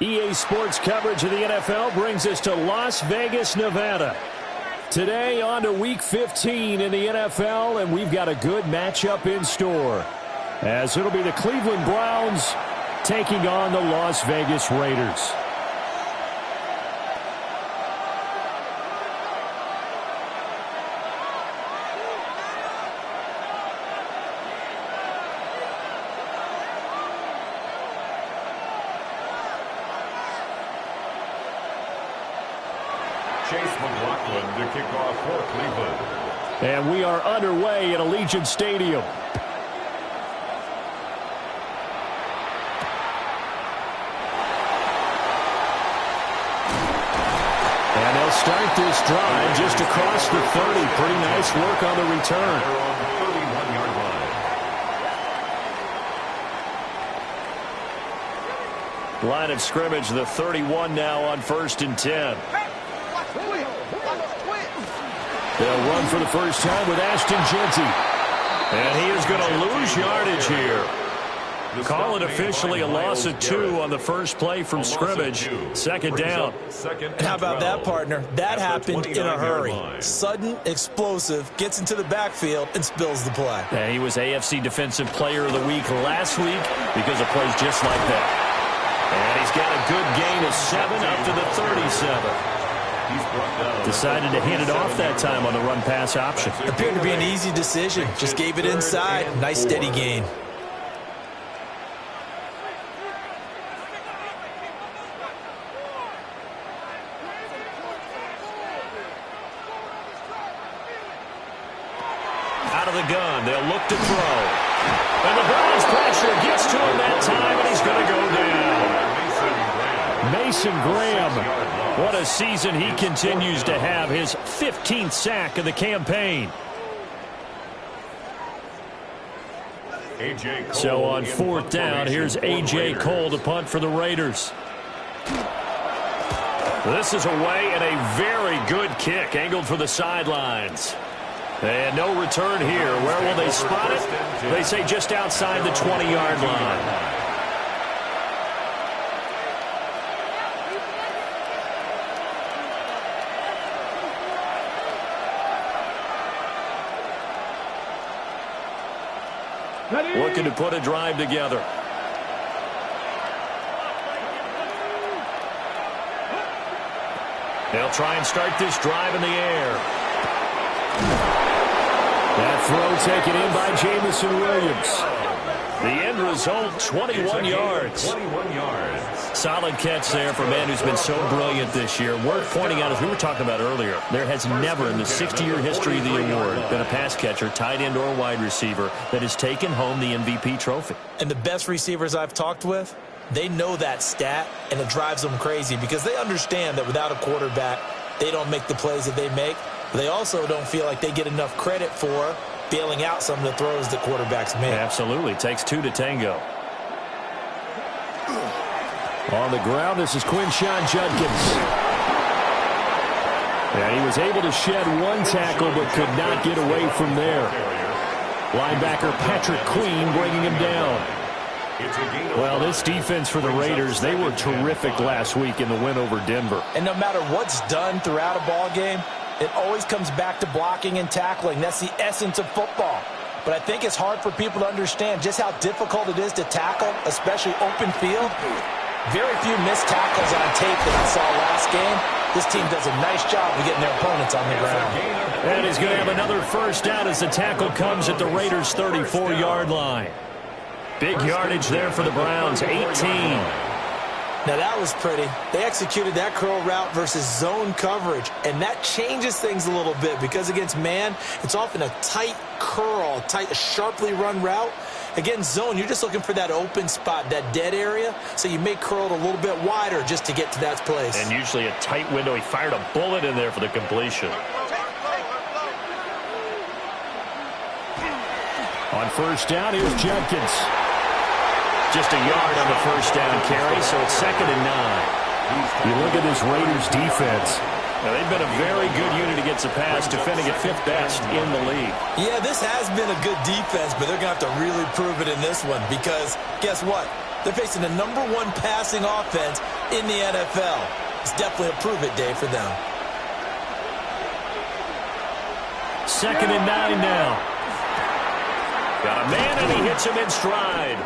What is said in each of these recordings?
EA Sports coverage of the NFL brings us to Las Vegas, Nevada. Today on to Week 15 in the NFL, and we've got a good matchup in store, as it'll be the Cleveland Browns taking on the Las Vegas Raiders. To kick off for Cleveland. And we are underway at Allegiant Stadium. And they'll start this drive just across the 30. Pretty nice work on the return. They're on the 31-yard line. Line of scrimmage, the 31 now on 1st and 10. They'll run for the first time with Ashton Jeanty. And he is going to lose yardage here. Call it officially a loss of 2 on the first play from scrimmage. Second down. And how about that, partner? That happened in a hurry. Sudden, explosive, gets into the backfield, and spills the play. And he was AFC Defensive Player of the Week last week because of plays just like that. And he's got a good gain of 7 up to the 37. Decided to hand it off that time on the run-pass option. Appeared to be an easy decision. Just gave it inside. Nice steady gain. Out of the gun. They'll look to throw. And the Browns pressure gets to him that time, and he's going to go down. Mason Graham. What a season he continues to have. His 15th sack of the campaign. So on 4th down, here's A.J. Cole to punt for the Raiders. This is away and a very good kick, angled for the sidelines. And no return here. Where will they spot it? They say just outside the 20-yard line. Looking to put a drive together. They'll try and start this drive in the air. That throw taken in by Jameson Williams. The end result, 21 yards. 21 yards. Solid catch there for a man who's been so brilliant this year. Worth pointing out, as we were talking about earlier, there has never in the 60-year history of the award been a pass catcher, tight end, or wide receiver that has taken home the MVP trophy. And the best receivers I've talked with, they know that stat, and it drives them crazy because they understand that without a quarterback, they don't make the plays that they make. But they also don't feel like they get enough credit for bailing out some of the throws that quarterbacks make. Absolutely. It takes 2 to tango. On the ground, this is Quinshon Judkins. And he was able to shed 1 tackle but could not get away from there. Linebacker Patrick Queen bringing him down. Well, this defense for the Raiders, they were terrific last week in the win over Denver. And no matter what's done throughout a ball game, it always comes back to blocking and tackling. That's the essence of football. But I think it's hard for people to understand just how difficult it is to tackle, especially open field. Very few missed tackles on tape that I saw last game. This team does a nice job of getting their opponents on the ground. And he's going to have another first down as the tackle comes at the Raiders' 34-yard line. Big yardage there for the Browns, 18. Now that was pretty. They executed that curl route versus zone coverage, and that changes things a little bit because against man, it's often a tight curl, tight, sharply run route. Against zone, you're just looking for that open spot, that dead area, so you may curl it a little bit wider just to get to that place. And usually a tight window. He fired a bullet in there for the completion. On first down, here's Judkins. Just a yard on the first down carry, so it's 2nd and 9. You look at this Raiders defense. Now, they've been a very good unit against the pass, defending at 5th best in the league. Yeah, this has been a good defense, but they're going to have to really prove it in this one because guess what? They're facing the #1 passing offense in the NFL. It's definitely a prove-it day for them. 2nd and 9 now. Got a man, and he hits him in stride.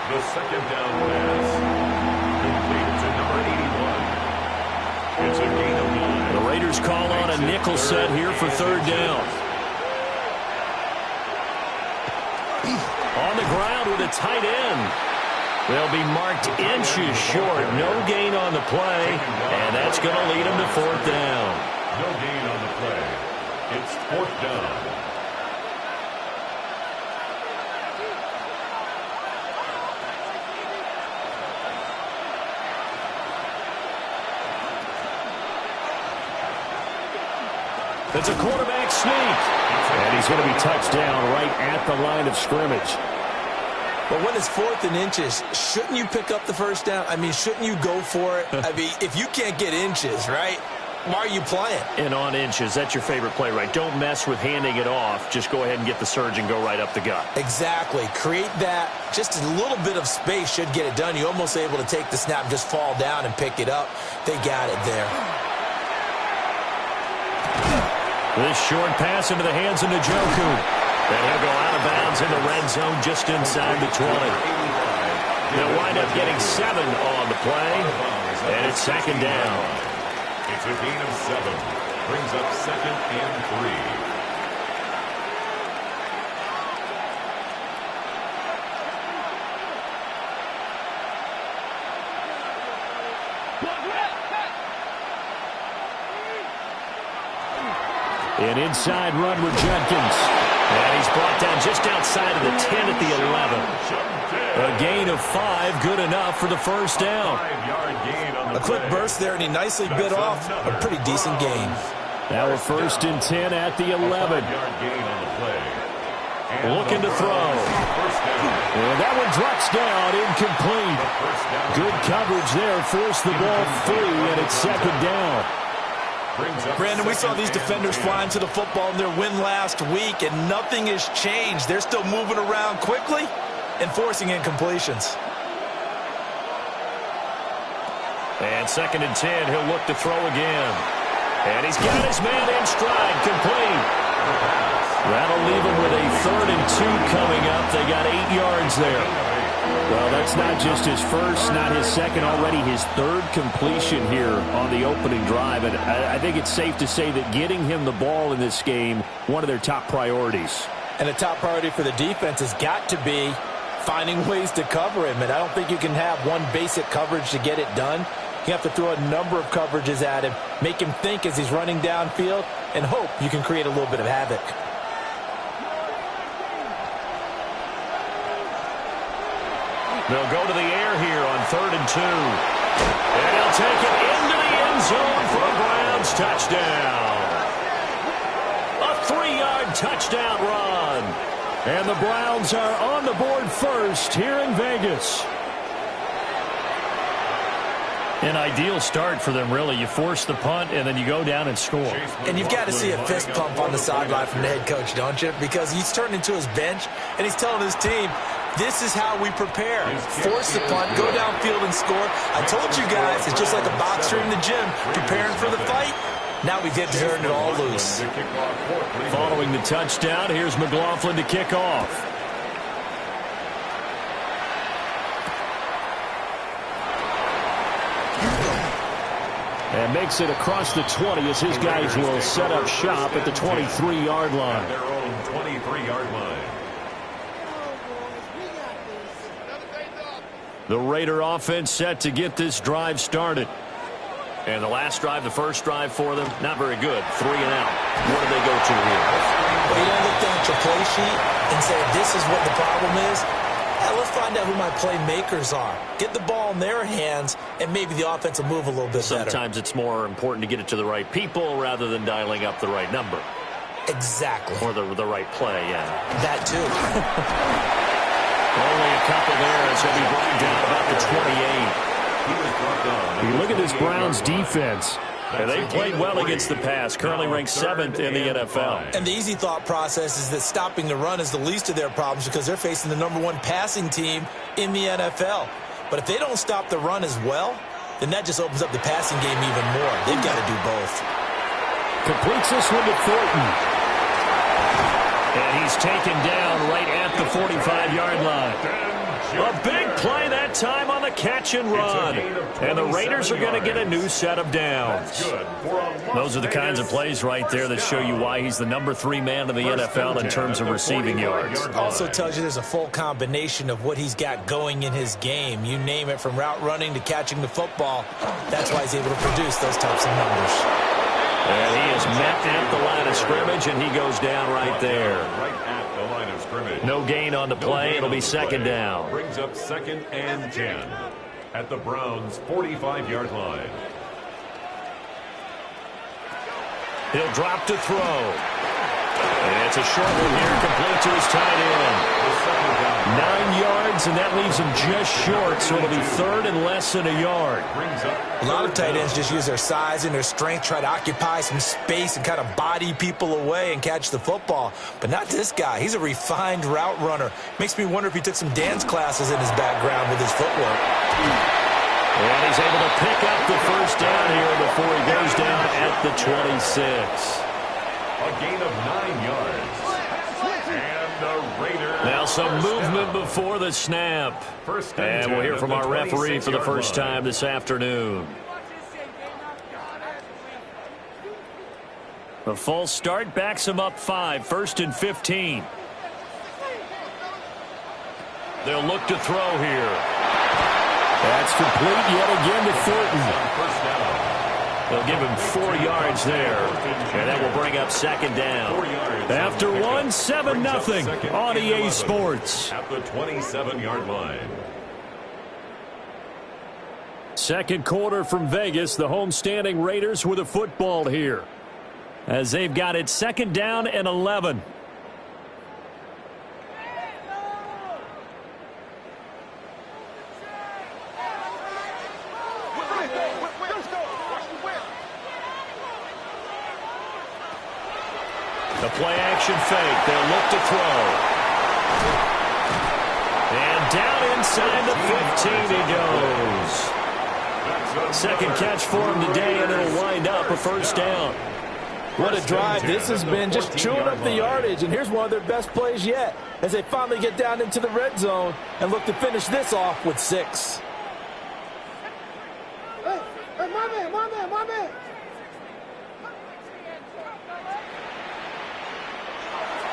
The second down pass complete to number 81. It's a gain of 9. The Raiders call on a nickel set here for 3rd down. On the ground with a tight end. They'll be marked inches short. No gain on the play, and that's going to lead them to 4th down. No gain on the play. It's 4th down. It's a quarterback sneak. And he's going to be touched down right at the line of scrimmage. But when it's 4th and inches, shouldn't you pick up the 1st down? I mean, shouldn't you go for it? I mean, if you can't get inches, right, why are you playing? And on inches, that's your favorite play, right? Don't mess with handing it off. Just go ahead and get the surge and go right up the gut. Exactly. Create that. Just a little bit of space should get it done. You're almost able to take the snap, just fall down and pick it up. They got it there. This short pass into the hands of Njoku. And he'll go out of bounds in the red zone just inside the 20. They'll wind up getting 7 on the play. And it's 2nd down. It's a gain of 7. Brings up 2nd and 3. An inside run with Jenkins. And he's brought down just outside of the 10 at the 11. A gain of 5, good enough for the 1st down. A quick burst there, and he nicely bit off a pretty decent gain. Now a 1st and 10 at the 11. Looking to throw. And that one drops down, incomplete. Good coverage there, forced the ball free, and it's 2nd down. Brandon, we saw these defenders flying to the football in their win last week, and nothing has changed. They're still moving around quickly and forcing incompletions. And 2nd and 10, he'll look to throw again. And he's got his man in stride, complete. That'll leave him with a 3rd and 2 coming up. They got 8 yards there. Well, that's not just his first, not his second, already his 3rd completion here on the opening drive. And I think it's safe to say that getting him the ball in this game, one of their top priorities. And the top priority for the defense has got to be finding ways to cover him. And I don't think you can have one basic coverage to get it done. You have to throw a number of coverages at him, make him think as he's running downfield, and hope you can create a little bit of havoc. They'll go to the air here on 3rd and 2. And he'll take it into the end zone for a Browns touchdown. A 3-yard touchdown run. And the Browns are on the board first here in Vegas. An ideal start for them, really. You force the punt, and then you go down and score. And you've got to see a fist pump on the sideline from the head coach, don't you? Because he's turned into his bench, and he's telling his team, this is how we prepare. Force the punt, go downfield and score. I told you guys, it's just like a boxer in the gym, preparing for the fight. Now we've got to turn it all loose. Following the touchdown, here's McLaughlin to kick off. And makes it across the 20 as his guys will set up shop at the 23-yard line. Their own 23-yard line. The Raider offense set to get this drive started. And the last drive, the first drive for them, not very good. 3 and out. What do they go to here? Well, you don't look down at your play sheet and say, this is what the problem is. Yeah, let's find out who my playmakers are. Get the ball in their hands, and maybe the offense will move a little bit better. Sometimes it's more important to get it to the right people rather than dialing up the right number. Exactly. Or the right play, yeah. That too. Only a couple there as he'll be brought down about the 28. He was brought down. You look at this Browns defense. And they played well against the pass, currently ranked 7th in the NFL. And the easy thought process is that stopping the run is the least of their problems because they're facing the #1 passing team in the NFL. But if they don't stop the run as well, then that just opens up the passing game even more. They've got to do both. Completes this one to Thornton. And he's taken down right at the 45-yard line. A big play that time on the catch and run. And the Raiders are going to get a new set of downs. Those are the kinds of plays right there that show you why he's the #3 man in the NFL in terms of receiving yards. Also tells you there's a full combination of what he's got going in his game. You name it, from route running to catching the football. That's why he's able to produce those types of numbers. And he is met at the line of scrimmage, and he goes down right there. Right at the line of scrimmage. No gain on the play. It'll be second down. Brings up 2nd and 10 at the Browns' 45-yard line. He'll drop to throw. And it's a short one here, complete to his tight end. 9 yards, and that leaves him just short, so it'll be 3rd and less than a yard. A lot of tight ends just use their size and their strength, try to occupy some space and kind of body people away and catch the football. But not this guy. He's a refined route runner. Makes me wonder if he took some dance classes in his background with his footwork. And he's able to pick up the first down here before he goes down at the 26. A gain of 9 yards. And the Raiders. Now some movement before the snap. And we'll hear from our referee for the first time this afternoon. The false start backs him up 5, 1st and 15. They'll look to throw here. That's complete yet again to Thornton. They'll give him 4 yards there. And that will bring up second down. After 1, 7-0 on EA Sports. At the 27-yard line. Second quarter from Vegas. The homestanding Raiders with a football here, as they've got it 2nd down and 11. The play-action fake. They'll look to throw. And down inside the 15 he goes. Second catch for him today, and it'll wind up a first down. What a drive this has been, just chewing up the yardage. And here's one of their best plays yet, as they finally get down into the red zone and look to finish this off with 6. Hey, my man.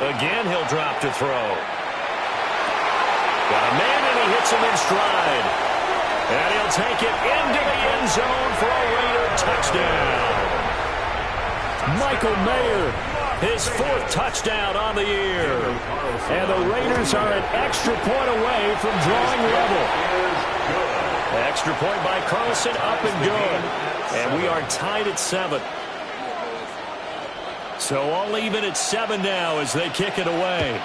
Again, he'll drop to throw. Got a man, and he hits him in stride. And he'll take it into the end zone for a Raider touchdown. Michael Mayer, his 4th touchdown on the year. And the Raiders are an extra point away from drawing level. Extra point by Carlson, up and good. And we are tied at 7. So all even at 7 now as they kick it away.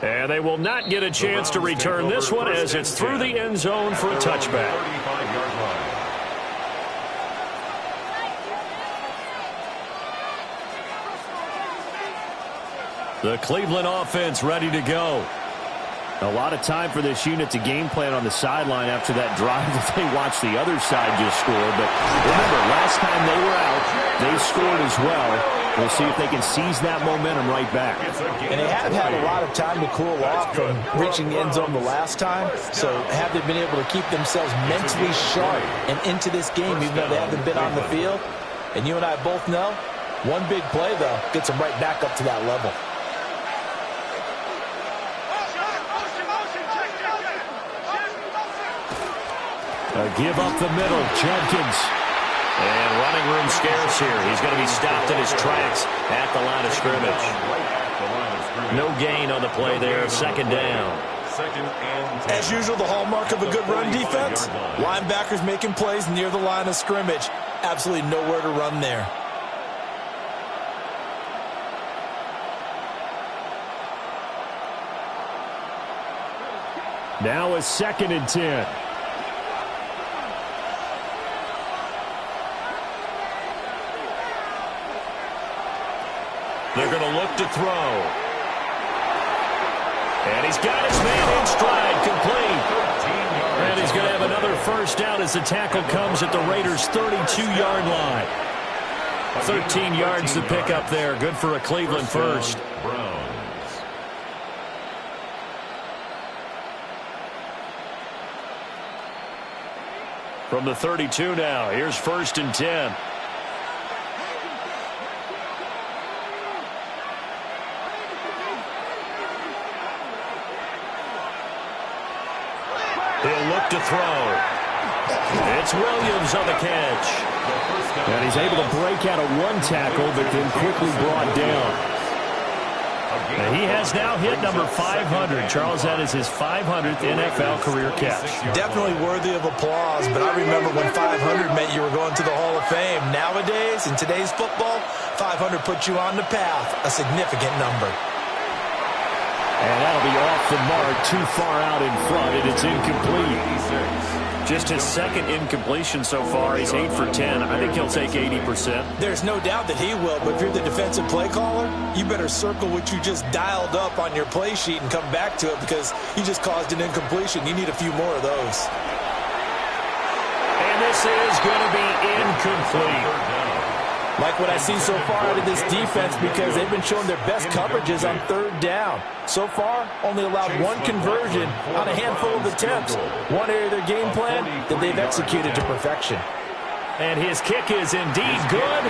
And they will not get a chance to return this one as it's through the end zone for a touchback. The Cleveland offense ready to go. A lot of time for this unit to game plan on the sideline after that drive that they watched the other side just score. But remember, last time they were out, they scored as well. We'll see if they can seize that momentum right back. And they have had a lot of time to cool off from reaching the end zone the last time. So have they been able to keep themselves mentally sharp and into this game, even though they haven't been on the field? And you and I both know, one big play, though, gets them right back up to that level. Give up the middle, Judkins. And running room scarce here. He's going to be stopped in his tracks at the line of scrimmage. No gain on the play there, second down. As usual, the hallmark of a good run defense, linebackers making plays near the line of scrimmage. Absolutely nowhere to run there. Now a 2nd and 10. They're going to look to throw. And he's got his man in stride, complete. And he's going to have another first down as the tackle comes at the Raiders' 32-yard line. 13 yards to pick up there. Good for a Cleveland first. From the 32 now, here's 1st and 10. He'll look to throw. It's Williams on the catch. And he's able to break out of one tackle, but then quickly brought down. And he has now hit number 500. Charles, that is his 500th NFL career catch. Definitely worthy of applause, but I remember when 500 meant you were going to the Hall of Fame. Nowadays, in today's football, 500 puts you on the path, a significant number. And that'll be off the mark, too far out in front, and it's incomplete. Just his second incompletion so far. He's 8 for 10. I think he'll take 80%. There's no doubt that he will, but if you're the defensive play caller, you better circle what you just dialed up on your play sheet and come back to it because you just caused an incompletion. You need a few more of those. And this is going to be incomplete. Like what I see so far out of this defense because they've been showing their best coverages on 3rd down. So far, only allowed one conversion on a handful of attempts. One area of their game plan that they've executed to perfection. And his kick is indeed good.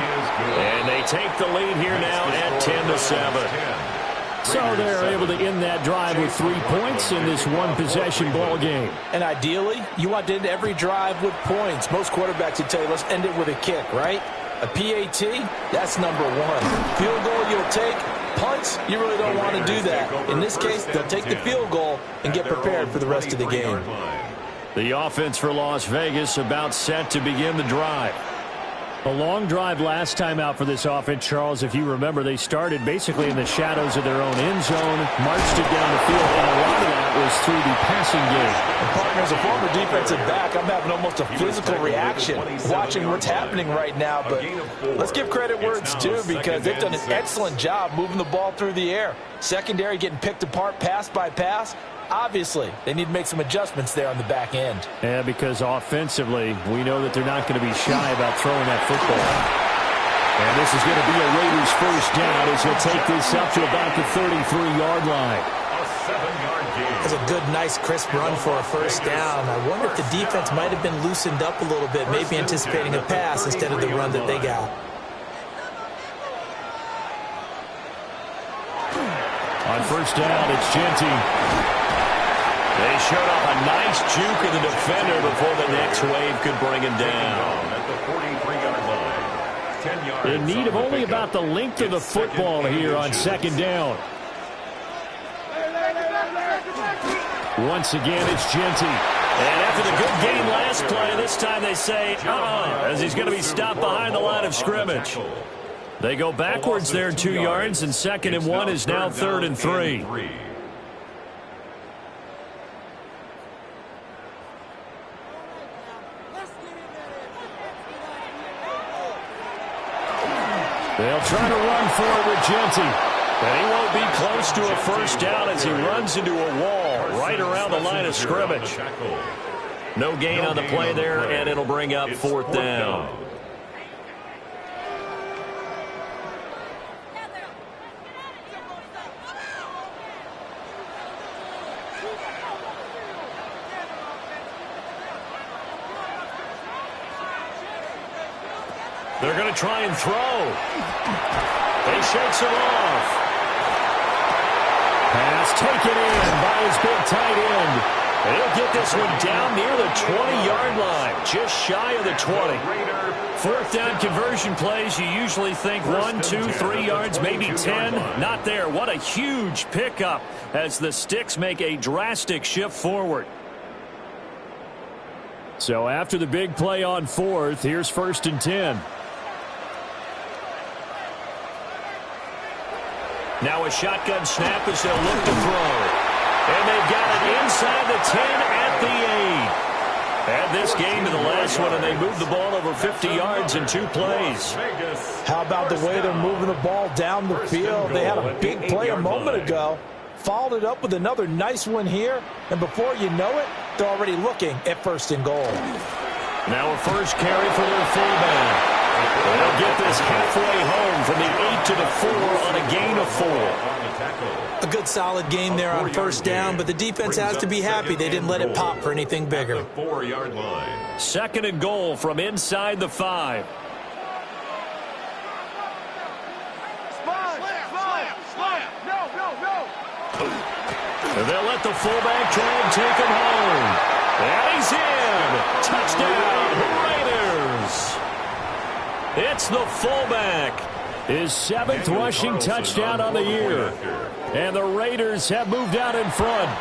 And they take the lead here now at 10-7. So they're able to end that drive with 3 points in this one-possession ball game. And ideally, you want to end every drive with points. Most quarterbacks would tell you, let's end it with a kick, right? A PAT, that's number 1. Field goal you'll take. Punts, you really don't want to do that. In this case, they'll take the field goal and get prepared for the rest of the game. The offense for Las Vegas about set to begin the drive. A long drive last time out for this offense, Charles. If you remember, they started basically in the shadows of their own end zone, marched it down the field, and a lot of that was through the passing game. And partner, as a former defensive back, I'm having almost a physical reaction watching what's happening right now. But let's give credit where it's due because they've done an excellent job moving the ball through the air. Secondary getting picked apart pass by pass. Obviously, they need to make some adjustments there on the back end. Yeah, because offensively, we know that they're not going to be shy about throwing that football. And this is going to be a Raiders first down as he'll take this up to about the 33-yard line. A 7-yard gain. That's a good, nice, crisp run for a first down. I wonder if the defense might have been loosened up a little bit, maybe anticipating a pass instead of the run that they got. On first down, it's Genty. They showed off a nice juke of the defender before the next wave could bring him down. At the 43-yard line. 10 yards. In need of only about the length of the football here on second down. Once again, it's Genty. And after the good game last play, this time they say, as he's going to be stopped behind the line of scrimmage. They go backwards there 2 yards, and 2nd and 1 is now 3rd and 3. They'll try to run for it with Genty. But he won't be close to a first down as he runs into a wall right around the line of scrimmage. No gain on the play there, and it'll bring up 4th down. They're going to try and throw. He shakes it off. Pass taken in by his big tight end. And he'll get this one down near the 20-yard line, just shy of the 20. 4th down conversion plays, you usually think 1, 2, 3 yards, maybe 10. Not there. What a huge pickup as the Sticks make a drastic shift forward. So after the big play on 4th, here's 1st and 10. Now a shotgun snap as they'll look to throw. And they've got it inside the 10 at the Add this game to the last one, and they moved the ball over 50 yards in 2 plays. How about the way they're moving the ball down the field? They had a big play a moment ago. Followed it up with another nice one here. And before you know it, they're already looking at 1st and goal. Now a first carry for their fullback. They'll get this halfway home from the 8 to the 4 on a gain of 4. A good solid game there on 1st down, but the defense has to be happy they didn't let it pop for anything bigger. 4-yard line. 2nd and goal from inside the 5. And they'll let the fullback try and take him home. And he's in. Touchdown, Raiders. It's the fullback. His 7th rushing touchdown on the year. And the Raiders have moved out in front.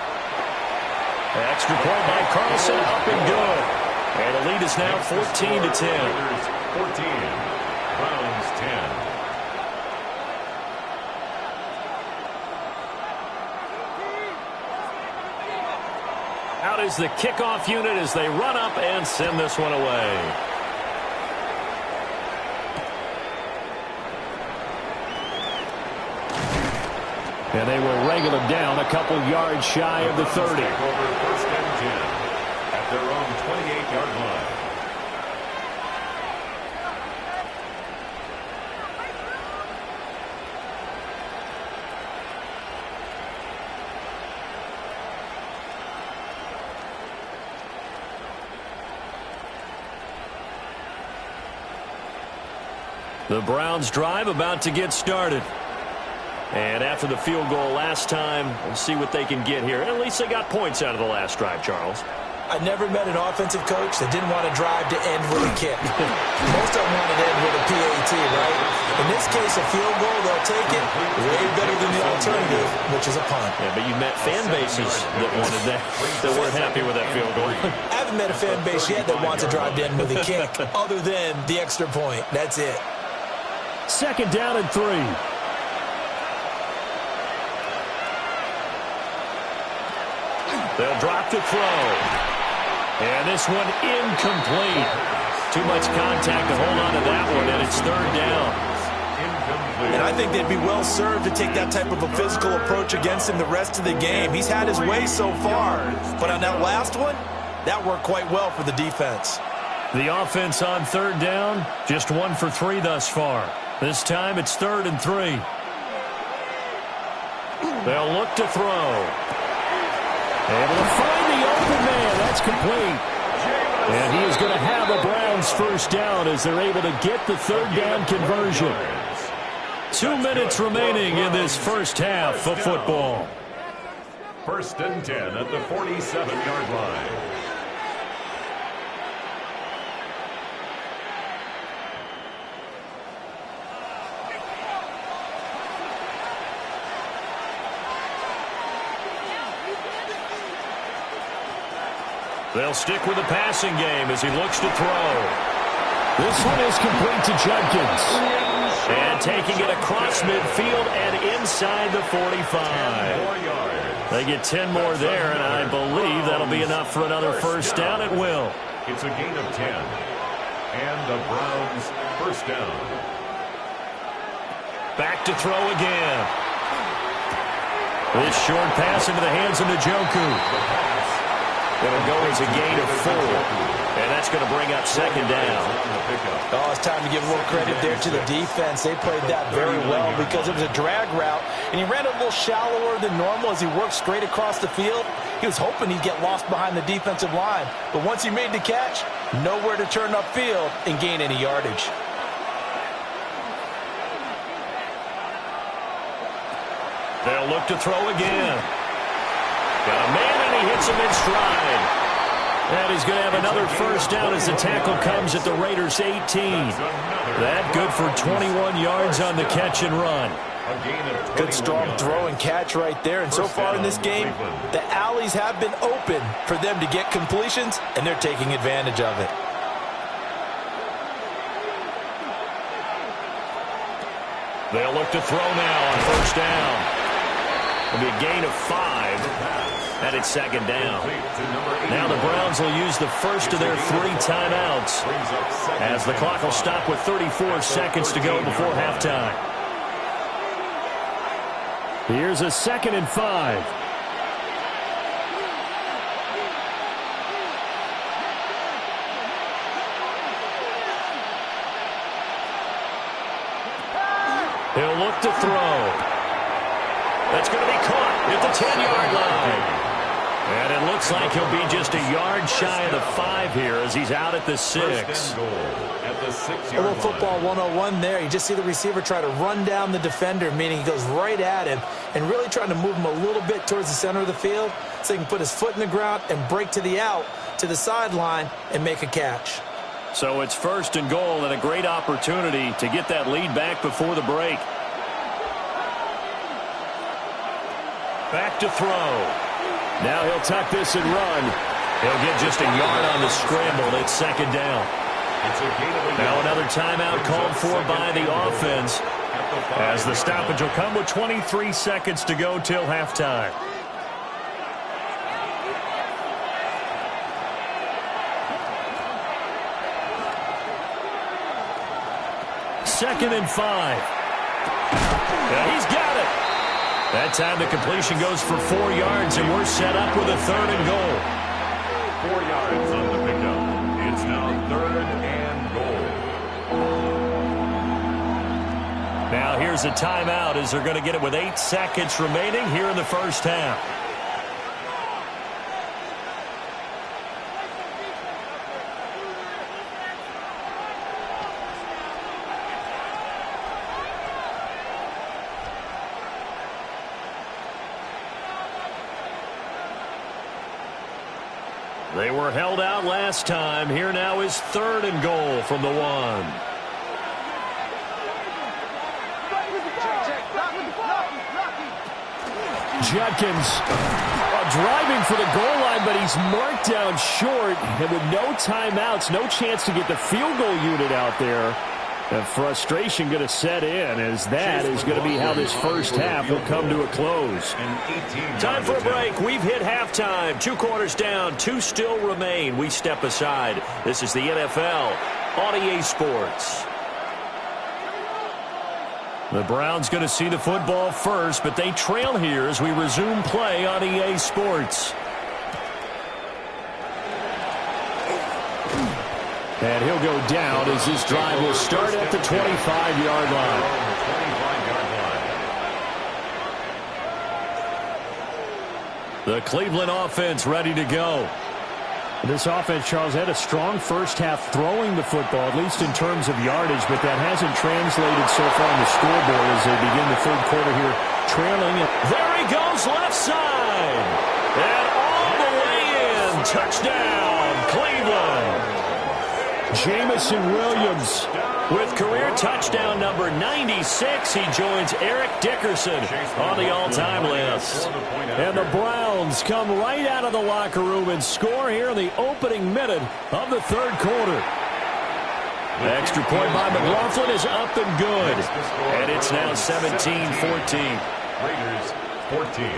Extra point by Carlson, up and good. And the lead is now 14 to 10. Raiders 14, Browns 10. Out is the kickoff unit as they run up and send this one away. And they will wrangle him down a couple yards shy of the 30. Over 1st and 10 at their own 28-yard line. The Browns drive about to get started. And after the field goal last time, we'll see what they can get here. At least they got points out of the last drive, Charles. I never met an offensive coach that didn't want to drive to end with a kick. Most of them want to end with a PAT, right? In this case, a field goal, they'll take it way better than the alternative, which is a punt. Yeah, but you met fan bases that wanted that weren't happy with that field goal. I haven't met a fan base yet that wants to drive to end with a kick, other than the extra point. That's it. 2nd down and 3. They'll drop the throw. And this one incomplete. Too much contact to hold on to that one, and it's 3rd down. And I think they'd be well served to take that type of a physical approach against him the rest of the game. He's had his way so far, but on that last one, that worked quite well for the defense. The offense on 3rd down, just 1 for 3 thus far. This time it's 3rd and 3. They'll look to throw. Able to find the open man. That's complete. And he is going to have the Browns 1st down as they're able to get the 3rd down conversion. 2 minutes remaining in this 1st half of football. 1st and 10 at the 47-yard line. They'll stick with the passing game as he looks to throw. This one is complete to Judkins. And taking it across midfield and inside the 45. They get 10 more there, and I believe that'll be enough for another 1st down. It will. It's a gain of 10. And the Browns 1st down. Back to throw again. This short pass into the hands of Njoku. It'll go as a gain of 4. And that's going to bring up 2nd down. Oh, it's time to give a little credit there to the defense. They played that very well because it was a drag route, and he ran a little shallower than normal as he worked straight across the field. He was hoping he'd get lost behind the defensive line, but once he made the catch, nowhere to turn upfield and gain any yardage. They'll look to throw again. Got a man, and he hits him in stride. And he's going to have another 1st down as the tackle comes at the Raiders' 18. That good for 21 yards on the catch and run. Good strong throw and catch right there. And so far in this game, the alleys have been open for them to get completions, and they're taking advantage of it. They'll look to throw now on 1st down. It'll be a gain of 5, and it's second down. Now the Browns will use the first of their 3 timeouts as the clock will stop with 34 seconds to go before halftime. Here's a 2nd and 5. He'll look to throw. That's going to be caught at the 10-yard line. And it looks like he'll be just a yard shy of the 5 here as he's out at the 6. A little football 101 there. You just see the receiver try to run down the defender, meaning he goes right at him and really trying to move him a little bit towards the center of the field so he can put his foot in the ground and break to the out, to the sideline, and make a catch. So it's 1st and goal and a great opportunity to get that lead back before the break. Back to throw. Now he'll tuck this and run. He'll get just a yard on the scramble. It's 2nd down. Now another timeout called for by the offense as the stoppage will come with 23 seconds to go till halftime. Second and 5. Yeah, he's got it. That time the completion goes for 4 yards, and we're set up with a 3rd and goal. 4 yards on the pickup. It's now 3rd and goal. Now here's a timeout as they're going to get it with 8 seconds remaining here in the first half. They were held out last time. Here now is 3rd and goal from the 1. Judkins driving for the goal line, but he's marked down short. And with no timeouts, no chance to get the field goal unit out there. The frustration going to set in as that is going to be how this first half will come to a close. Time for a break. We've hit halftime. 2 quarters down. 2 still remain. We step aside. This is the NFL on EA Sports. The Browns going to see the football first, but they trail here as we resume play on EA Sports. And he'll go down as this drive will start at the 25-yard line. The Cleveland offense ready to go. This offense, Charles, had a strong first half throwing the football, at least in terms of yardage, but that hasn't translated so far on the scoreboard as they begin the 3rd quarter here trailing. There he goes, left side. And all the way in. Touchdown, Cleveland. Jamison Williams with career touchdown number 96. He joins Eric Dickerson on the all-time list. And the Browns come right out of the locker room and score here in the opening minute of the 3rd quarter. The extra point by McLaughlin is up and good. And it's now 17-14. Raiders 14.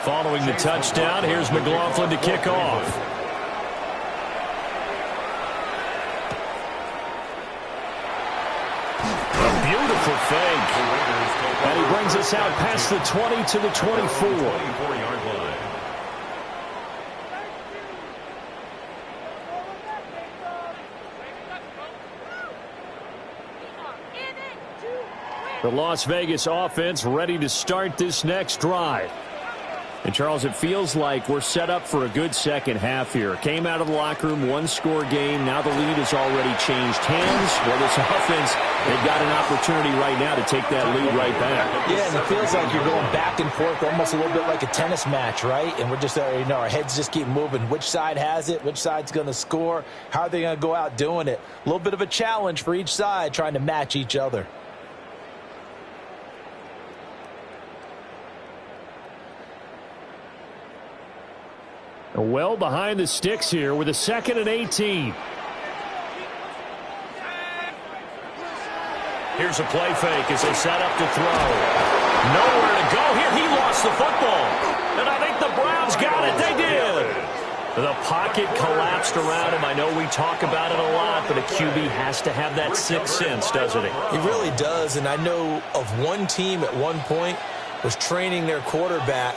Following the touchdown, here's McLaughlin to kick off. Beautiful fake. And he brings us out past the 20 to the 24. 24-yard line. The Las Vegas offense ready to start this next drive. And, Charles, it feels like we're set up for a good second half here. Came out of the locker room, 1-score game. Now the lead has already changed hands. Well, this offense, they've got an opportunity right now to take that lead right back. Yeah, and it feels like you're going back and forth, almost a little bit like a tennis match, right? And we're just, our heads just keep moving. Which side has it? Which side's going to score? How are they going to go out doing it? A little bit of a challenge for each side, trying to match each other. Well behind the sticks here with a 2nd and 18. Here's a play fake as they set up to throw. Nowhere to go here. He lost the football. And I think the Browns got it. They did. The pocket collapsed around him. I know we talk about it a lot, but a QB has to have that sixth sense, doesn't he? He really does, and I know of one team at one point was training their quarterback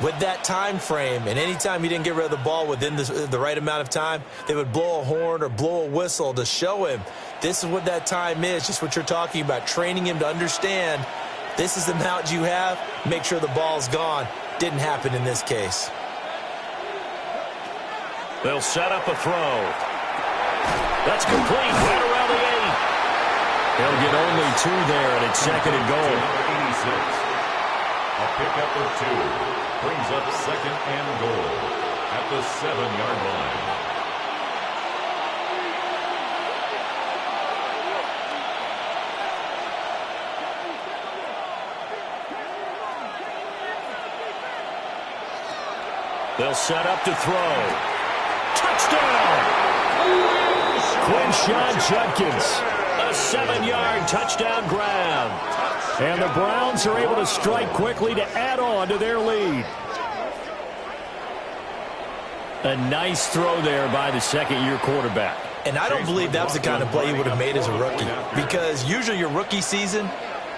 with that time frame, and anytime he didn't get rid of the ball within the right amount of time, they would blow a horn or blow a whistle to show him this is what that time is, just what you're talking about, training him to understand this is the amount you have, make sure the ball's gone. Didn't happen in this case. They'll set up a throw. That's complete right around the 8. He'll get only 2 there, and it's second and goal. 86. A pickup of 2 brings up second and goal at the 7-yard line. They'll set up to throw. Touchdown! Quinshon Judkins, a 7-yard touchdown grab. And the Browns are able to strike quickly to add on to their lead. A nice throw there by the second-year quarterback. And I don't believe that was the kind of play he would have made as a rookie, because usually your rookie season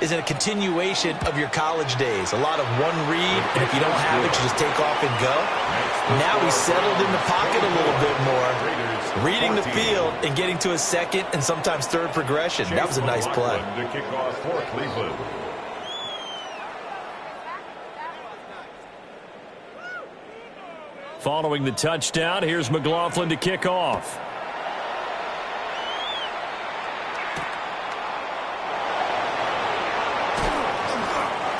is in a continuation of your college days. A lot of one read, and if you don't have it, you just take off and go. Now he's settled in the pocket a little bit more, reading the field and getting to a second and sometimes third progression. That was a nice play. To kick off for Cleveland. Following the touchdown, here's McLaughlin to kick off.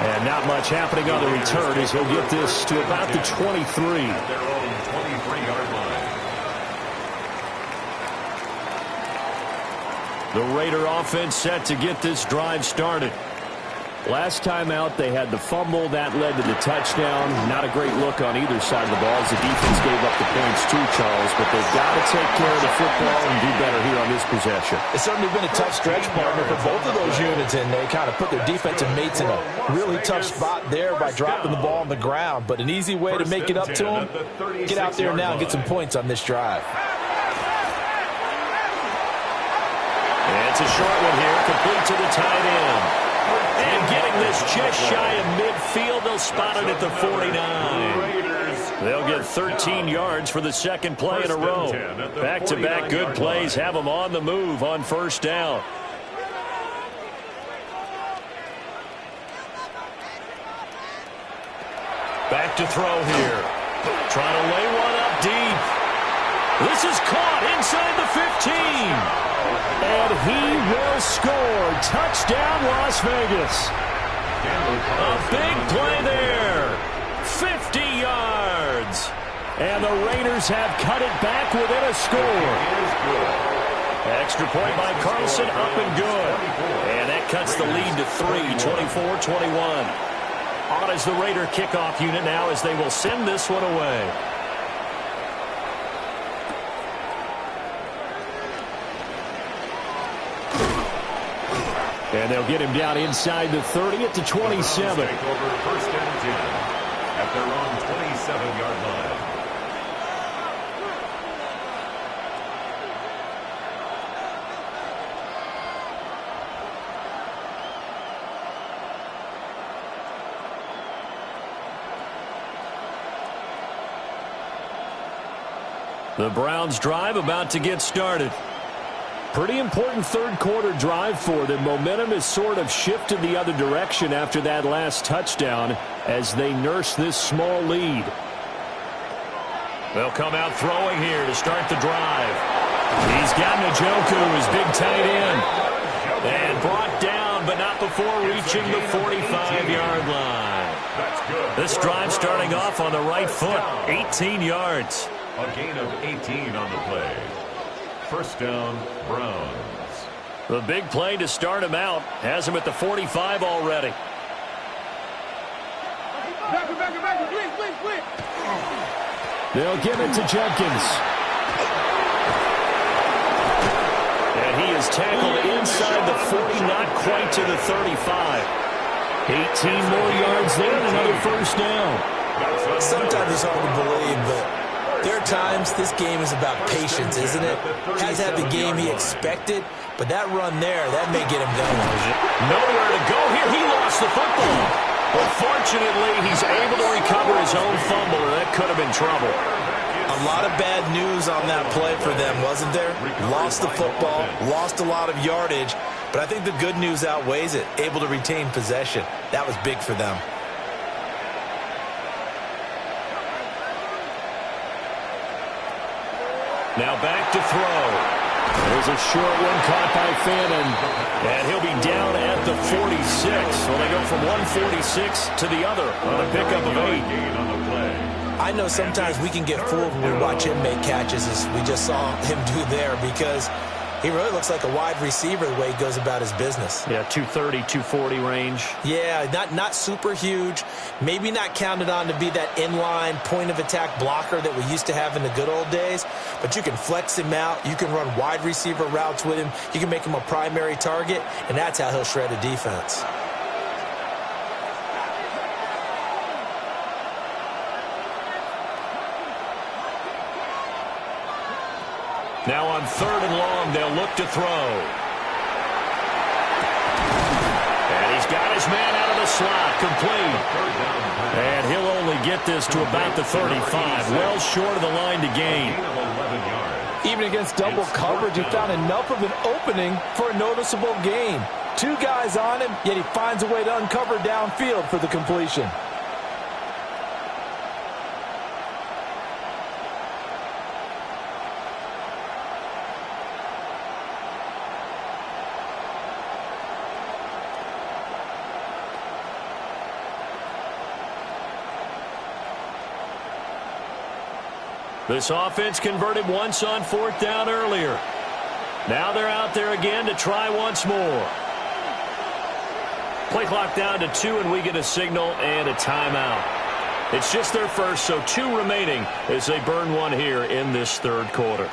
And not much happening on the return as he'll get this to about the 23. At their own 23-yard line. The Raider offense set to get this drive started. Last time out, they had the fumble. That led to the touchdown. Not a great look on either side of the ball as the defense gave up the points too, Charles. But they've got to take care of the football and do better here on this possession. It's certainly been a tough stretch, partner, for both of those units, and they kind of put their defensive mates in a really tough spot there by dropping the ball on the ground. But an easy way to make it up to them, get out there now and get some points on this drive. And it's a short one here, complete to the tight end. And getting this just shy of midfield, they'll spot it at the 49. They'll get 13 yards for the second play in a row. Back-to-back good plays have them on the move on first down. Back to throw here. Trying to lay one up deep. This is caught inside the 15. And he will score. Touchdown, Las Vegas. A big play there. 50 yards. And the Raiders have cut it back within a score. Extra point by Carlson, up and good. And that cuts the lead to 3, 24-21. On as the Raider kickoff unit now as they will send this one away. And they'll get him down inside the 30 at the 27. Take over first and 10 at their own 27-yard line. The Browns drive about to get started. Pretty important third quarter drive for them. Momentum has sort of shifted the other direction after that last touchdown as they nurse this small lead. They'll come out throwing here to start the drive. He's got Njoku, his big tight end. And brought down, but not before reaching the 45-yard line. This drive starting off on the right foot, 18 yards. A gain of 18 on the play. First down, Browns. The big play to start him out has him at the 45 already. They'll give it to Judkins. And he is tackled inside the 40, not quite to the 35. 18 more yards there and another first down. Sometimes it's hard to believe, but there are times this game is about patience, isn't it? Has had the game he expected, but that run there, that may get him going. Nowhere to go here. He lost the football. But fortunately, he's able to recover his own fumble, or that could have been trouble. A lot of bad news on that play for them, wasn't there? Lost the football, lost a lot of yardage, but I think the good news outweighs it. Able to retain possession. That was big for them. Now back to throw. There's a short one caught by Fannin, and he'll be down at the 46. So they go from 146 to the other on a pickup of 8. I know sometimes we can get fooled when we watch him make catches, as we just saw him do there, because he really looks like a wide receiver the way he goes about his business. Yeah, 230, 240 range. Yeah, not super huge. Maybe not counted on to be that inline point-of-attack blocker that we used to have in the good old days. But you can flex him out. You can run wide receiver routes with him. You can make him a primary target, and that's how he'll shred a defense. Now on 3rd and long, they'll look to throw. And he's got his man out of the slot, complete. And he'll only get this to about the 35, well short of the line to gain. Even against double coverage, he found enough of an opening for a noticeable gain. 2 guys on him, yet he finds a way to uncover downfield for the completion. This offense converted once on 4th down earlier. Now they're out there again to try once more. Play clock down to 2, and we get a signal and a timeout. It's just their first, so 2 remaining as they burn one here in this 3rd quarter.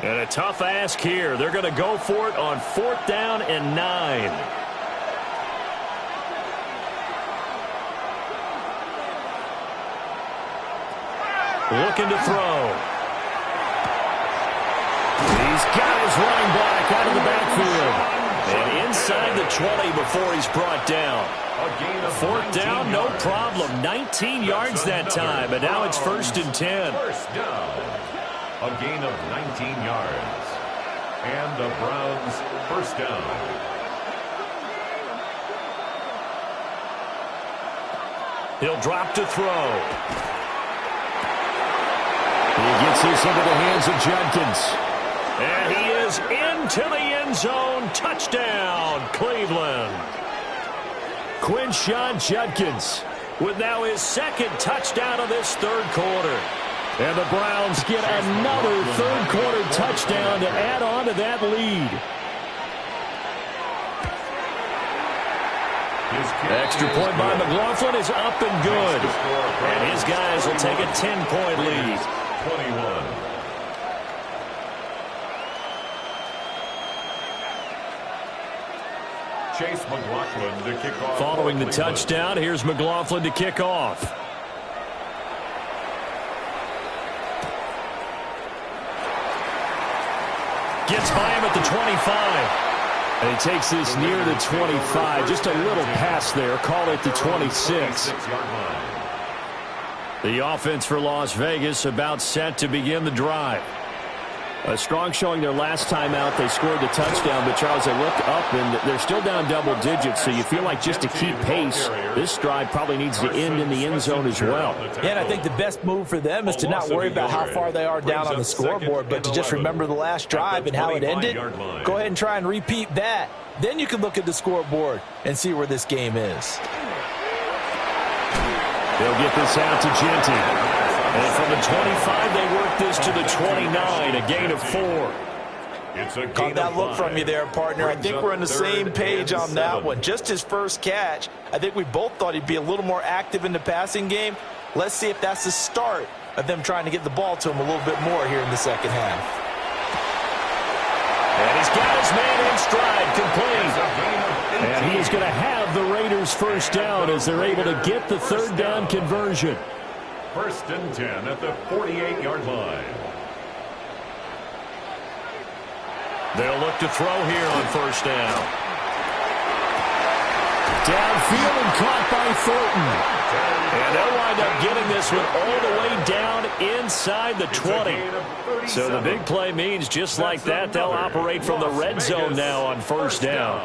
And a tough ask here. They're going to go for it on 4th down and 9. Looking to throw. He's got his running back out of the backfield. And inside the 20 before he's brought down. 4th down, no problem. 19 yards that time, and now it's 1st and 10. First down. A gain of 19 yards. And the Browns first down. He'll drop to throw. He gets this into the hands of Judkins. And he is into the end zone. Touchdown, Cleveland. Quinshon Judkins with now his 2nd touchdown of this 3rd quarter. And the Browns get another 3rd quarter touchdown to add on to that lead. Extra point by McLaughlin is up and good. And his guys will take a 10-point lead. 21. Chase McLaughlin to kick off. Following the touchdown, here's McLaughlin to kick off. Gets by him at the 25. And he takes this near the 25. Just a little pass there. Call it the 26. The offense for Las Vegas about set to begin the drive. A strong showing their last time out. They scored the touchdown, but Charles, they look up and they're still down double digits, so you feel like just to keep pace, this drive probably needs to end in the end zone as well. Yeah, and I think the best move for them is to not worry about how far they are down on the scoreboard, but to just remember the last drive and how it ended. Go ahead and try and repeat that. Then you can look at the scoreboard and see where this game is. They'll get this out to Genty. And from the 25, they work this to the 29, a gain of 4. It's a Caught that look from you there, partner. I think we're on the same page on that one. Just his first catch. I think we both thought he'd be a little more active in the passing game. Let's see if that's the start of them trying to get the ball to him a little bit more here in the second half. And he's got his man in stride, complete. And he's going to have the Raiders first down as they're able to get the third down conversion. 1st and 10 at the 48-yard line. They'll look to throw here on first down. Downfield and caught by Thornton. And they'll wind up getting this one all the way down inside the 20. So the big play means just like that, they'll operate from the red zone now on first down.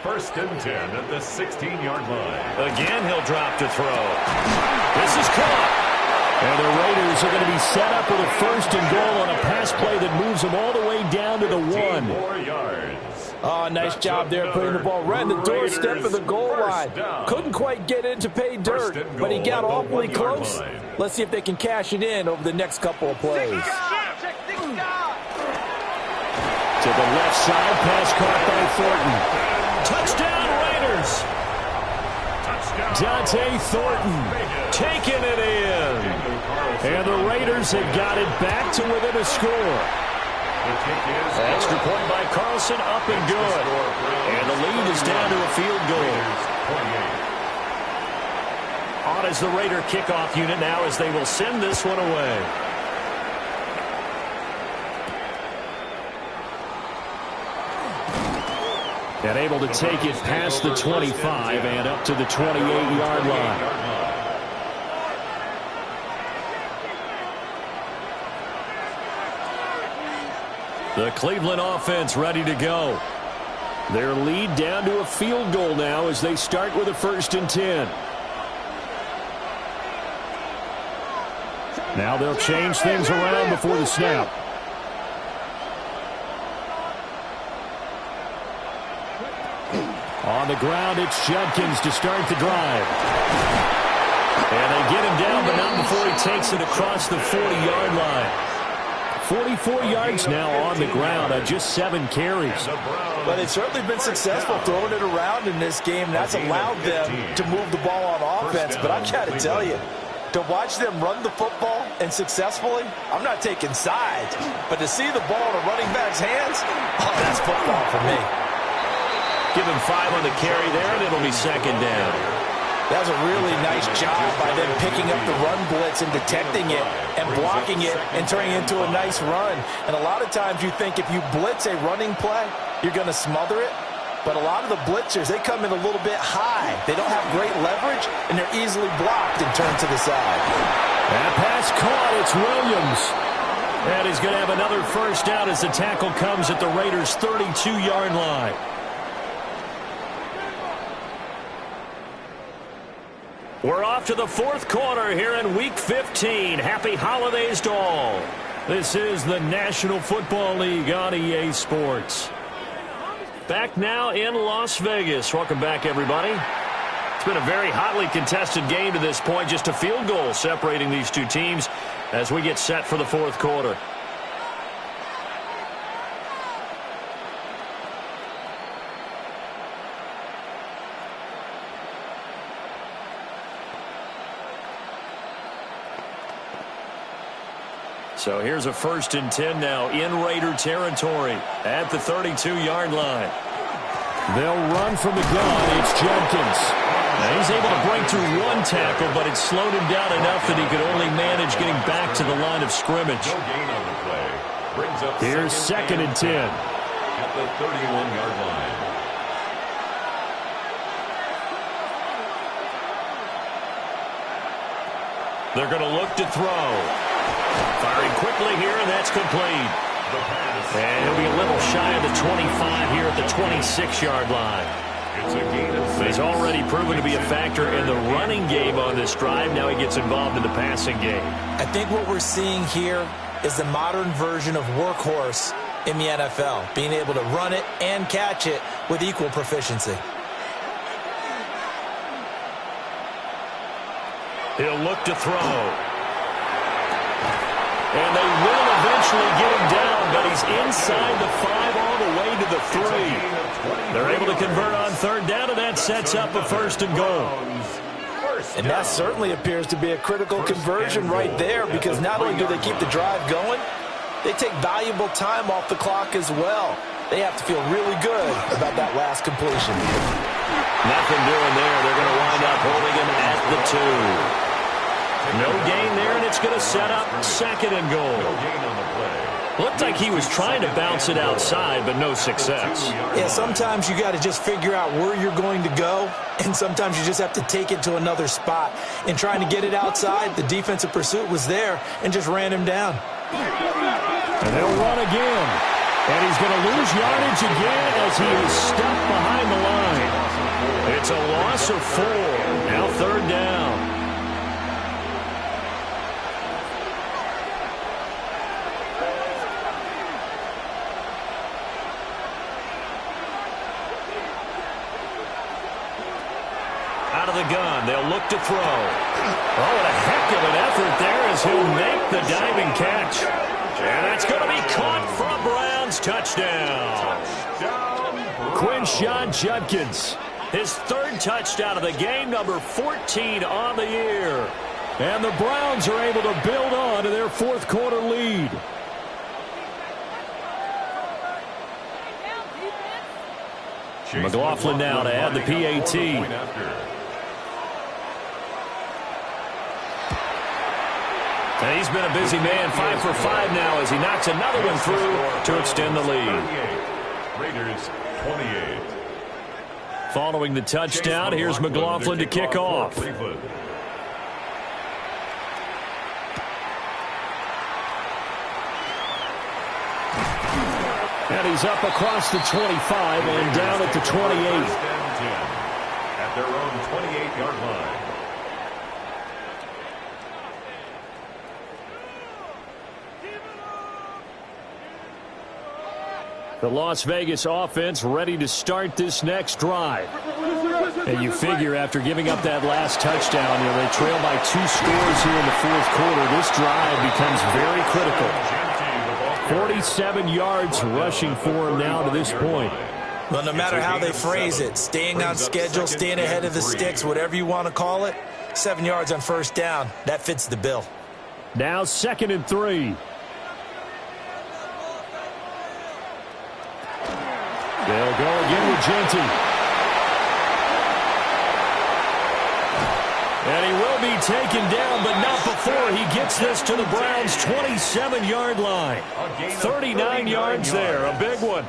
1st and 10 at the 16-yard line. Again, he'll drop to throw. This is caught. And the Raiders are going to be set up with a 1st and goal on a pass play that moves them all the way down to the 1. 4 yards. Oh, nice job there putting the ball right in the doorstep of the goal line. Couldn't quite get in to pay dirt, but he got awfully close. Let's see if they can cash it in over the next couple of plays. To the left side, pass caught by Thornton. Touchdown, Raiders. Dante Thornton taking it in. And the Raiders have got it back to within a score. Extra point by Carlson, up and good. And the lead is down to a field goal. On as the Raider kickoff unit now as they will send this one away. And able to take it past the 25 and up to the 28-yard line. The Cleveland offense ready to go. Their lead down to a field goal now as they start with a 1st and 10. Now they'll change things around before the snap. On the ground, it's Judkins to start the drive. And they get him down, but not before he takes it across the 40-yard line. 44 yards now on the ground on just 7 carries. But they've certainly been successful throwing it around in this game. That's allowed them to move the ball on offense. But I've got to tell you, to watch them run the football and successfully, I'm not taking sides. But to see the ball in a running back's hands, oh, that's football for me. Give him 5 on the carry there, and it'll be 2nd down. That was a really nice job by them picking up the run blitz and detecting it and blocking it and turning it into a nice run. And a lot of times you think if you blitz a running play, you're going to smother it. But a lot of the blitzers, they come in a little bit high. They don't have great leverage, and they're easily blocked and turned to the side. That pass caught. It's Williams. And he's going to have another 1st down as the tackle comes at the Raiders' 32-yard line. We're off to the 4th quarter here in Week 15. Happy holidays to all. This is the National Football League on EA Sports. Back now in Las Vegas. Welcome back, everybody. It's been a very hotly contested game to this point. Just a field goal separating these two teams as we get set for the 4th quarter. So here's a 1st and 10 now in Raider territory at the 32-yard line. They'll run from the gun. It's Judkins. Now he's able to break through 1 tackle, but it slowed him down enough that he could only manage getting back to the line of scrimmage. No gain on the play. Brings up Here's 2nd and 10. At the 31-yard line. They're going to look to throw. Firing quickly here, and that's complete. And he'll be a little shy of the 25 here at the 26-yard line. It's a gain of 6. But he's already proven to be a factor in the running game on this drive. Now he gets involved in the passing game. I think what we're seeing here is the modern version of workhorse in the NFL, being able to run it and catch it with equal proficiency. He'll look to throw. And they will eventually eventually get him down, but he's inside the 5 all the way to the 3. They're able to convert on third down, and that sets up a first and goal. And that certainly appears to be a critical conversion right there, because not only do they keep the drive going, they take valuable time off the clock as well. They have to feel really good about that last completion. Nothing doing there. They're going to wind up holding him at the 2. No gain there, and it's going to set up second and goal. Looked like he was trying to bounce it outside, but no success. Yeah, sometimes you got to just figure out where you're going to go, and sometimes you just have to take it to another spot. In trying to get it outside, the defensive pursuit was there and just ran him down. And they'll run again. And he's going to lose yardage again as he is stuck behind the line. It's a loss of 4. Now third down. Out of the gun, they'll look to throw. Oh, what a heck of an effort there as he'll make the diving catch. And that's going to be caught for a Browns touchdown. Quinshon Judkins, his 3rd touchdown of the game, number 14 on the year. And the Browns are able to build on to their 4th quarter lead. McLaughlin now to add the PAT. And he's been a busy man, 5 for 5 now as he knocks another one through to extend the lead. Raiders 28. Following the touchdown, here's McLaughlin to kick off. And he's up across the 25 and down at the 28. At their own 28-yard line. The Las Vegas offense ready to start this next drive. And you figure after giving up that last touchdown, they trail by 2 scores here in the 4th quarter. This drive becomes very critical. 47 yards rushing for him now to this point. Well, no matter how they phrase it, staying on schedule, staying ahead of the sticks, whatever you want to call it, 7 yards on first down, that fits the bill. Now 2nd and 3. They'll go again with Genty. And he will be taken down, but not before he gets this to the Browns' 27-yard line. 39 yards there, a big one.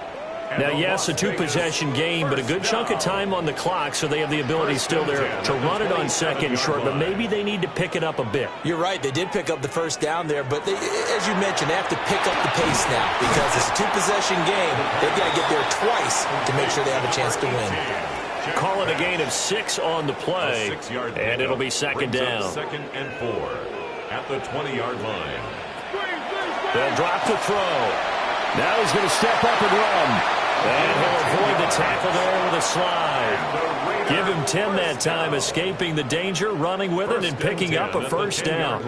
Now, yes, a 2-possession game, but a good chunk of time on the clock, so they have the ability still there to run it on 2nd and short, but maybe they need to pick it up a bit. You're right. They did pick up the first down there, but as you mentioned, they have to pick up the pace now because it's a 2-possession game. They've got to get there twice to make sure they have a chance to win. Call it a gain of 6 on the play, and it'll be 2nd down. 2nd and 4 at the 20-yard line. They'll drop the throw. Now he's going to step up and run. And he'll avoid the tackle there with a slide. Give him 10 that time, escaping the danger, running with it, and picking up a first down.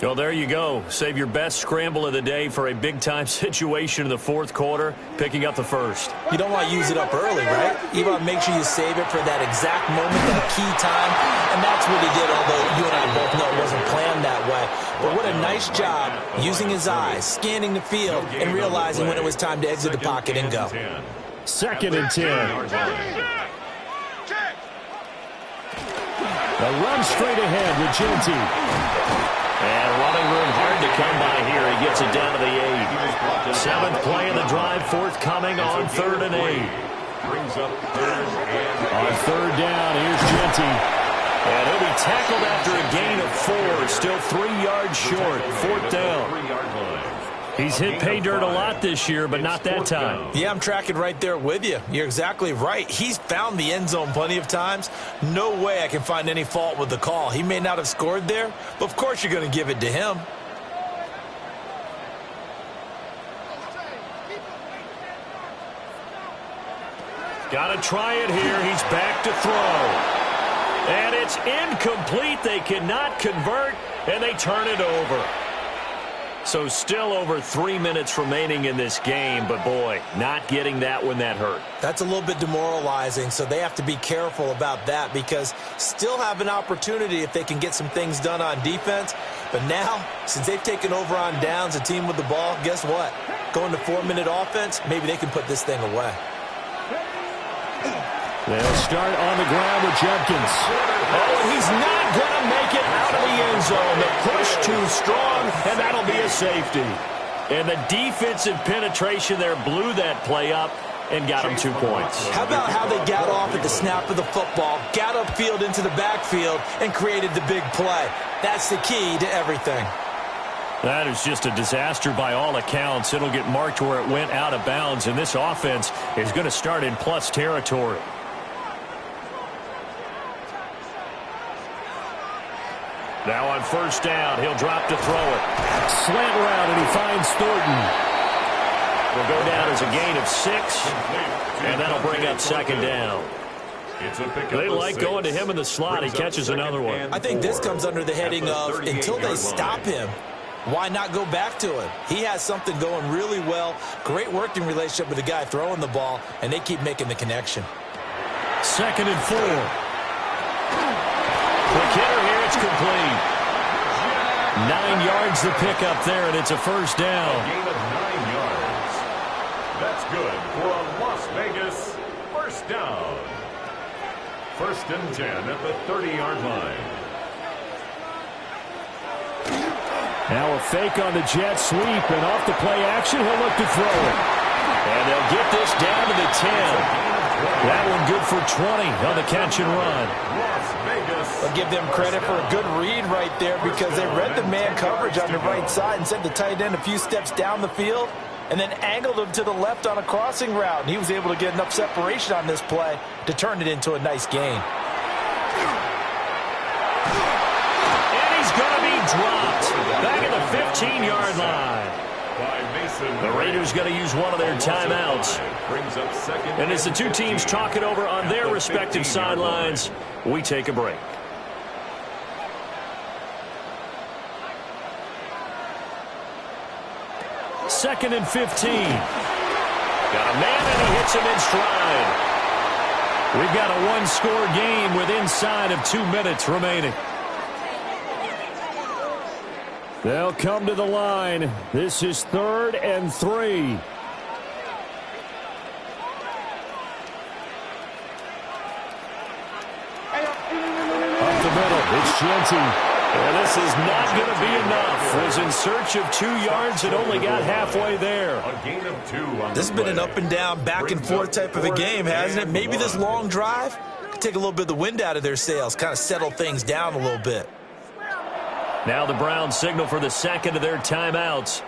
Well, there you go. Save your best scramble of the day for a big-time situation in the 4th quarter, picking up the first. You don't want to use it up early, right? You want to make sure you save it for that exact moment, that key time, and that's what he did, although you and I both know it wasn't planned that way. But what a nice job using his eyes, scanning the field, and realizing when it was time to exit the pocket and go. 2nd and 10. The run straight ahead with Genty. And running room hard to come by here. He gets it down to the 8. 7th play of the drive, forthcoming on 3rd and 8. Brings up 3rd and 8. On 3rd down, here's Genty. And he'll be tackled after a gain of 4. Still 3 yards short. 4th down. 3-yard line. He's hit pay dirt a lot this year, but not that time. Yeah, I'm tracking right there with you. You're exactly right. He's found the end zone plenty of times. No way I can find any fault with the call. He may not have scored there, but of course you're going to give it to him. Got to try it here. He's back to throw. And it's incomplete. They cannot convert, and they turn it over. So still over 3 minutes remaining in this game, but boy, not getting that when that hurt. That's a little bit demoralizing, so they have to be careful about that because still have an opportunity if they can get some things done on defense. But now, since they've taken over on downs, a team with the ball, guess what? Going to 4-minute offense, maybe they can put this thing away. They'll start on the ground with Judkins. Oh, he's not going to make it out of the end zone. The push too strong, and that'll be a safety. And the defensive penetration there blew that play up and got him 2 points. How about how they got off at the snap of the football, got upfield into the backfield, and created the big play? That's the key to everything. That is just a disaster by all accounts. It'll get marked where it went out of bounds, and this offense is going to start in plus territory. Now on first down, he'll drop to throw it. Slant route, and he finds Thornton. Will go down as a gain of 6, and that'll bring up second down. They like going to him in the slot. He catches another one. I think this comes under the heading of until they stop him, why not go back to him? He has something going really well. Great working relationship with the guy throwing the ball, and they keep making the connection. 2nd and 4. Quick hitter here. It's complete. 9 yards to pick up there, and it's a first down. A gain of 9 yards. That's good for a Las Vegas first down. 1st and 10 at the 30-yard line. Now a fake on the jet sweep, and off the play action, he'll look to throw it. And they'll get this down to the 10. That one good for 20 on the catch and run. I'll give them credit for a good read right there because they read the man coverage on the right side and sent the tight end a few steps down the field and then angled him to the left on a crossing route. And he was able to get enough separation on this play to turn it into a nice gain. And he's going to be dropped back at the 15-yard line. The Raiders going to use one of their timeouts. And as the two teams talk it over on their respective sidelines, we take a break. Second and 15. Got a man, and he hits him in stride. We've got a one-score game with inside of 2 minutes remaining. They'll come to the line. This is 3rd and 3. Up the middle, it's Genty. And this is not going to be enough. Was in search of 2 yards and only got halfway there. A gain of 2 on this has been an up and down, back and forth type of a game, hasn't it? Maybe this long drive could take a little bit of the wind out of their sails, kind of settle things down a little bit. Now the Browns signal for the second of their timeouts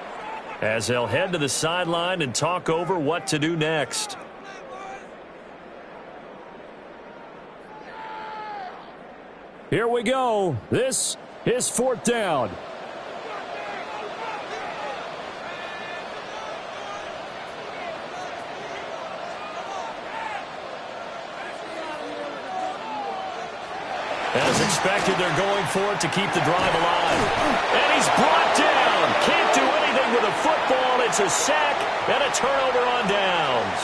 as they'll head to the sideline and talk over what to do next. Here we go. This is 4th down. As expected, they're going for it to keep the drive alive. And he's brought down. Can't do anything with a football. It's a sack and a turnover on downs.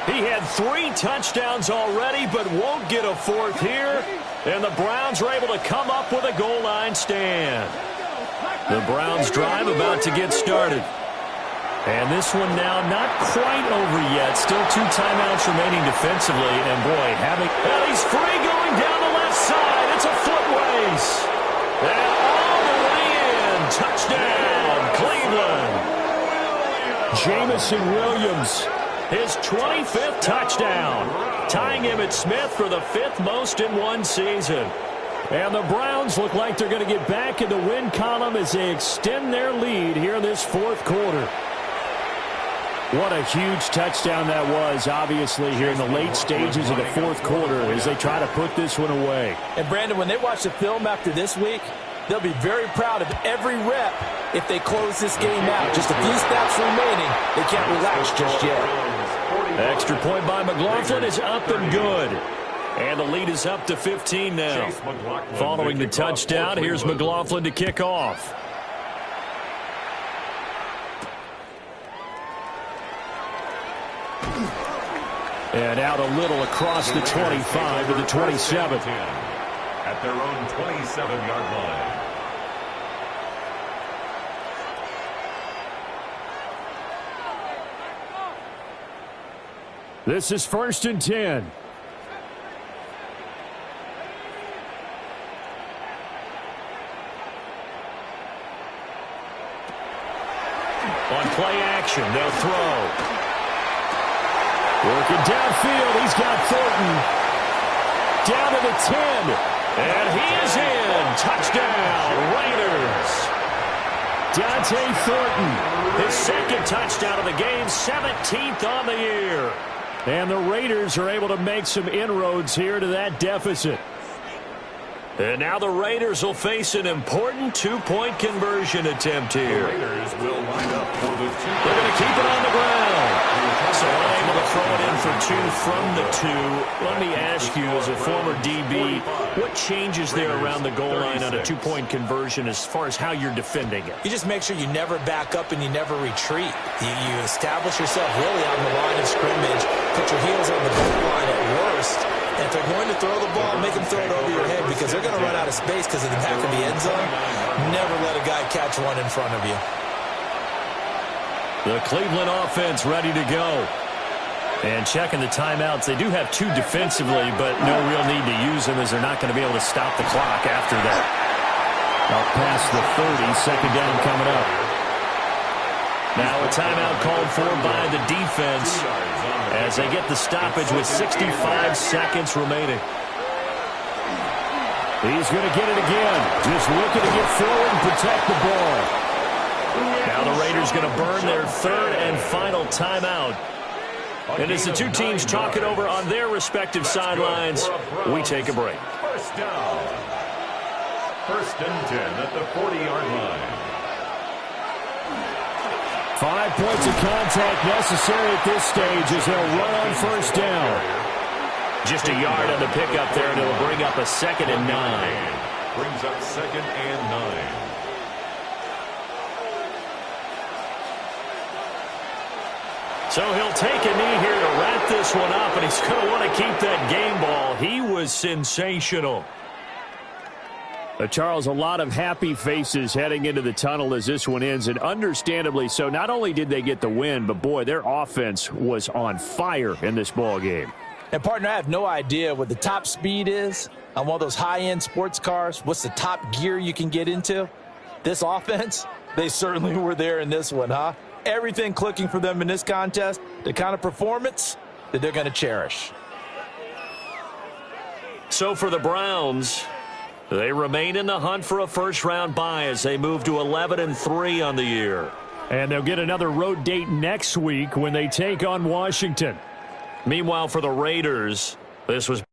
He had 3 touchdowns already, but won't get a 4th here. And the Browns are able to come up with a goal line stand. The Browns drive about to get started. And this one now not quite over yet. Still 2 timeouts remaining defensively. And boy, and he's free going down the left side. It's a foot race. And all the way in. Touchdown, Cleveland. Jamison Williams, his 25th touchdown, tying Emmitt Smith for the 5th most in one season. And the Browns look like they're going to get back in the win column as they extend their lead here in this 4th quarter. What a huge touchdown that was, obviously, here in the late stages of the 4th quarter as they try to put this one away. And, Brandon, when they watch the film after this week, they'll be very proud of every rep if they close this game out. Just a few snaps remaining. They can't relax just yet. Extra point by McLaughlin is up and good. And the lead is up to 15 now. Following the touchdown, here's McLaughlin to kick off. And out a little across the 25 to the 27. At their own 27-yard line. This is 1st and 10. On play action, they'll throw. Working downfield, he's got Thornton. Down to the 10. And he is in. Touchdown, Raiders. Dante Thornton, his second touchdown of the game, 17th on the year. And the Raiders are able to make some inroads here to that deficit. And now the Raiders will face an important two-point conversion attempt here. The Raiders will line up for the two. They're going to keep it on the ground. So unable to throw it in for two from the 2. Let me ask you, as a former DB, what changes there around the goal line on a two-point conversion as far as how you're defending it? You just make sure you never back up and you never retreat. You establish yourself really on the line of scrimmage, put your heels on the goal line at worst. And if they're going to throw the ball, make them throw it over your head because they're going to run out of space because of the back of the end zone. Never let a guy catch one in front of you. The Cleveland offense ready to go. And checking the timeouts. They do have 2 defensively, but no real need to use them as they're not going to be able to stop the clock after that. Out past the 30, second down coming up. Now a timeout called for by the defense as they get the stoppage with 65 seconds remaining. He's going to get it again. Just looking to get forward and protect the ball. Now the Raiders going to burn their 3rd and final timeout. And as the two teams talk it over on their respective sidelines, we take a break. First down. 1st and 10 at the 40-yard line. 5 points of contact necessary at this stage as they'll run on 1st down. Just a yard on the pickup there, and it'll bring up a 2nd and 9. Brings up 2nd and 9. So he'll take a knee here to wrap this one up, and he's going to want to keep that game ball. He was sensational. Charles, a lot of happy faces heading into the tunnel as this one ends, and understandably so. Not only did they get the win, but, boy, their offense was on fire in this ball game. And, partner, I have no idea what the top speed is on one of those high-end sports cars. What's the top gear you can get into? This offense, they certainly were there in this one, huh? Everything clicking for them in this contest, the kind of performance that they're going to cherish. So for the Browns, they remain in the hunt for a first-round bye as they move to 11-3 on the year. And they'll get another road date next week when they take on Washington. Meanwhile, for the Raiders, this was